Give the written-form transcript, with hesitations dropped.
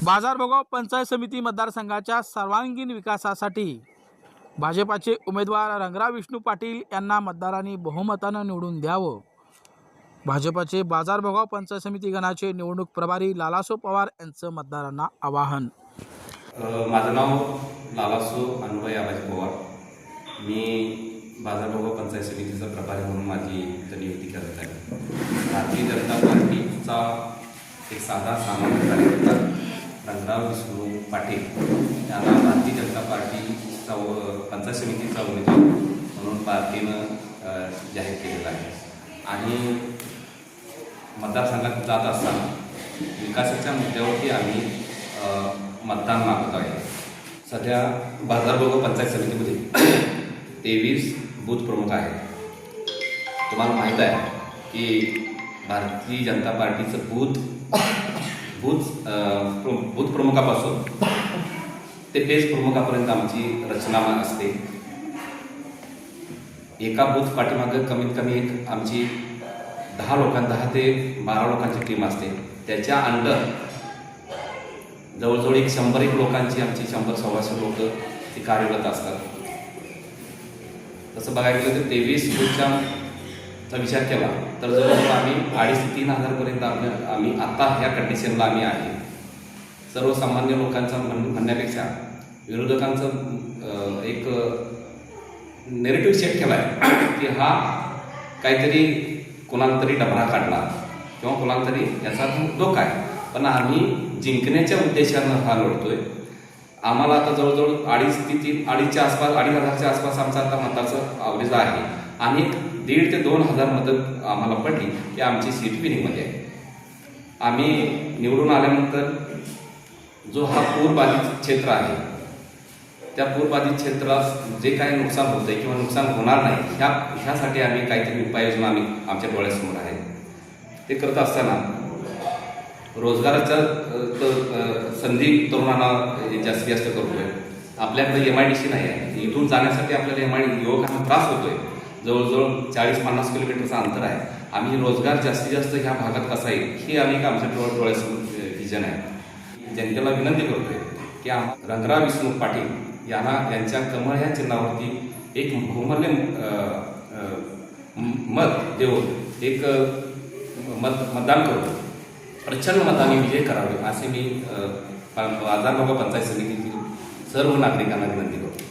बाजारभोगाव पंचायत समिती मतदारसंघाच्या सर्वांगीण विकासासाठी भाजपाचे उमेदवार रंगराव विष्णू पाटील यांना मतदारांनी बहुमतानं निवडून द्यावं. भाजपाचे बाजारभोगाव पंचायत समिती गणाचे निवडणूक प्रभारी लालासो पवार यांचं मतदारांना आवाहन. माझं नाव लालासो अनुभाई आबाजी पवार. मी बाजारभोगाव पंचायत समितीचा प्रभारी म्हणून माझी नियुक्ती करत आहे. भारतीय जनता पार्टीचा एक साधा सामान्य कार्यकर्ता रंगराव विष्णू पाटील यांना भारतीय जनता पार्टीचा पंचायत समितीचा उमेदवार म्हणून पार्टीनं जाहीर केलेला आहे. आणि मतदारसंघात जात असताना विकासाच्या मुद्द्यावरती आम्ही मतदान मागत आहे. सध्या बाजारभोगाव पंचायत समितीमध्ये 23 बूथ प्रमुख आहेत. तुम्हाला माहीत आहे की भारतीय जनता पार्टीचं बूथ प्रमुखापासून ते पेज प्रमुखापर्यंत आमची रचना असते. एका बूथ पाठीमागं कमीत कमी एक आमची 10 ते 12 लोकांची टीम असते. त्याच्या अंडर जवळजवळ 100 लोकांची आमची 100-125 लोक ती कार्यरत असतात. तसं बघायला गेलं तर 23 बूथचा विचार केला तर जवळजवळ आम्ही 2,500-3 हजारपर्यंत आम्ही आत्ता ह्या कंडिशनला आम्ही आहे. सर्वसामान्य लोकांचा म्हणण्यापेक्षा विरोधकांचं एक नेरेटिव्ह सेट केला आहे की हा काहीतरी कोणाला तरी डबरा काढला किंवा कोणाला तरी याचा धोका आहे. पण आम्ही जिंकण्याच्या उद्देशानं हा लढतोय. आम्हाला आता जवळजवळ 2,500च्या आसपास आमचा आता मताचं अवरेज आहे. आणि 1,500 ते 2,000 मदत आम्हाला पडली की आमची सीट विनिंगमध्ये आहे. आम्ही निवडून आल्यानंतर जो हा पूरबाधित क्षेत्र आहे त्या पूरबाधित क्षेत्रात जे काही नुकसान होतं आहे किंवा नुकसान होणार नाही ह्यासाठी आम्ही काहीतरी उपाययोजना आमच्या डोळ्यासमोर आहे. ते करत असताना रोजगाराच्या संधी तरुणांना जास्तीत जास्त करतोय. आपल्याकडे MIDC नाही आहे. इथून जाण्यासाठी आपल्याला युवकांना त्रास होतोय. जवळजवळ 40-50 किलोमीटरचं अंतर आहे. आम्ही रोजगार जास्तीत जास्त ह्या भागात कसा येईल ही आम्ही आमच्या डोळ्यासमोर विजन आहे. जनतेला विनंती करतोय की रंगराव विष्णू पाटील यांच्या कमळ ह्या चिन्हावरती एक बहुमूल्य मत देऊन एक मतदान करतो. प्रचंड मताने विजय करावे असे मी बाजारभोगाव पंचायत समितीतील सर्व नागरिकांना विनंती करतो.